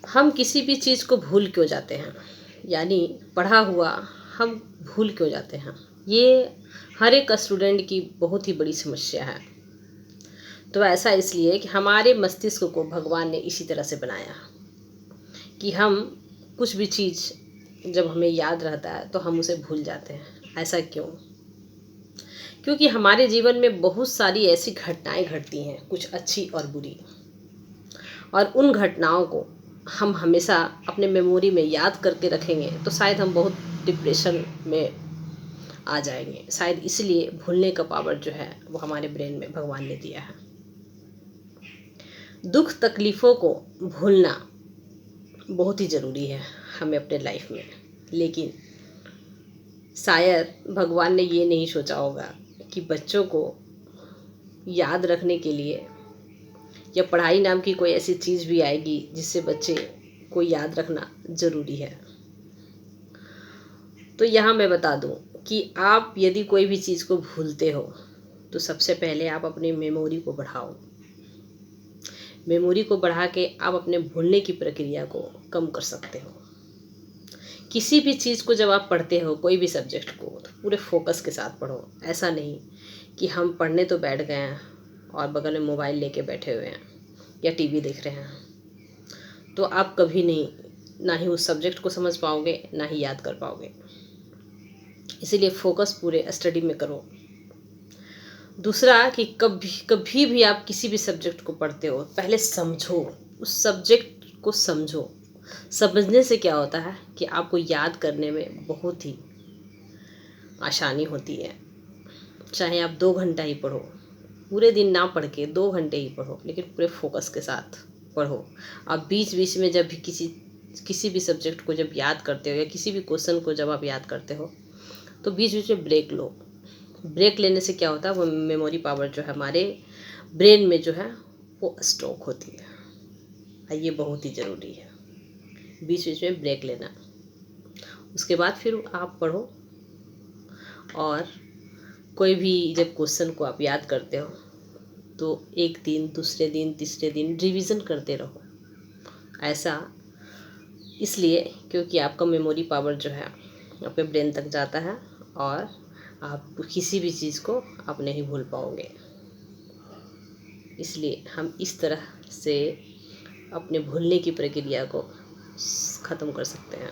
हम किसी भी चीज़ को भूल क्यों जाते हैं, यानी पढ़ा हुआ हम भूल क्यों जाते हैं, ये हर एक स्टूडेंट की बहुत ही बड़ी समस्या है। तो ऐसा इसलिए कि हमारे मस्तिष्क को भगवान ने इसी तरह से बनाया कि हम कुछ भी चीज़ जब हमें याद रहता है तो हम उसे भूल जाते हैं। ऐसा क्यों? क्योंकि हमारे जीवन में बहुत सारी ऐसी घटनाएं घटती हैं, कुछ अच्छी और बुरी, और उन घटनाओं को हम हमेशा अपने मेमोरी में याद करके रखेंगे तो शायद हम बहुत डिप्रेशन में आ जाएंगे। शायद इसलिए भूलने का पावर जो है वो हमारे ब्रेन में भगवान ने दिया है। दुख तकलीफ़ों को भूलना बहुत ही ज़रूरी है हमें अपने लाइफ में, लेकिन शायद भगवान ने ये नहीं सोचा होगा कि बच्चों को याद रखने के लिए या पढ़ाई नाम की कोई ऐसी चीज़ भी आएगी जिससे बच्चे को याद रखना ज़रूरी है। तो यहाँ मैं बता दूँ कि आप यदि कोई भी चीज़ को भूलते हो तो सबसे पहले आप अपनी मेमोरी को बढ़ाओ। मेमोरी को बढ़ा के आप अपने भूलने की प्रक्रिया को कम कर सकते हो। किसी भी चीज़ को जब आप पढ़ते हो, कोई भी सब्जेक्ट को, तो पूरे फोकस के साथ पढ़ो। ऐसा नहीं कि हम पढ़ने तो बैठ गए हैं और बगल में मोबाइल लेके बैठे हुए हैं या टीवी देख रहे हैं, तो आप कभी नहीं, ना ही उस सब्जेक्ट को समझ पाओगे, ना ही याद कर पाओगे। इसीलिए फोकस पूरे स्टडी में करो। दूसरा कि कभी कभी भी आप किसी भी सब्जेक्ट को पढ़ते हो, पहले समझो, उस सब्जेक्ट को समझो। समझने से क्या होता है कि आपको याद करने में बहुत ही आसानी होती है। चाहे आप 2 घंटा ही पढ़ो, पूरे दिन ना पढ़ के 2 घंटे ही पढ़ो, लेकिन पूरे फोकस के साथ पढ़ो। आप बीच बीच में जब भी किसी भी सब्जेक्ट को जब याद करते हो या किसी भी क्वेश्चन को जब आप याद करते हो तो बीच बीच में ब्रेक लो। ब्रेक लेने से क्या होता है, वो मेमोरी पावर जो है हमारे ब्रेन में जो है वो स्टॉक होती है। ये बहुत ही ज़रूरी है, बीच बीच में ब्रेक लेना। उसके बाद फिर आप पढ़ो, और कोई भी जब क्वेश्चन को आप याद करते हो तो एक दिन, दूसरे दिन, तीसरे दिन रिवीजन करते रहो। ऐसा इसलिए क्योंकि आपका मेमोरी पावर जो है आपके ब्रेन तक जाता है और आप किसी भी चीज़ को आप नहीं भूल पाओगे। इसलिए हम इस तरह से अपने भूलने की प्रक्रिया को ख़त्म कर सकते हैं।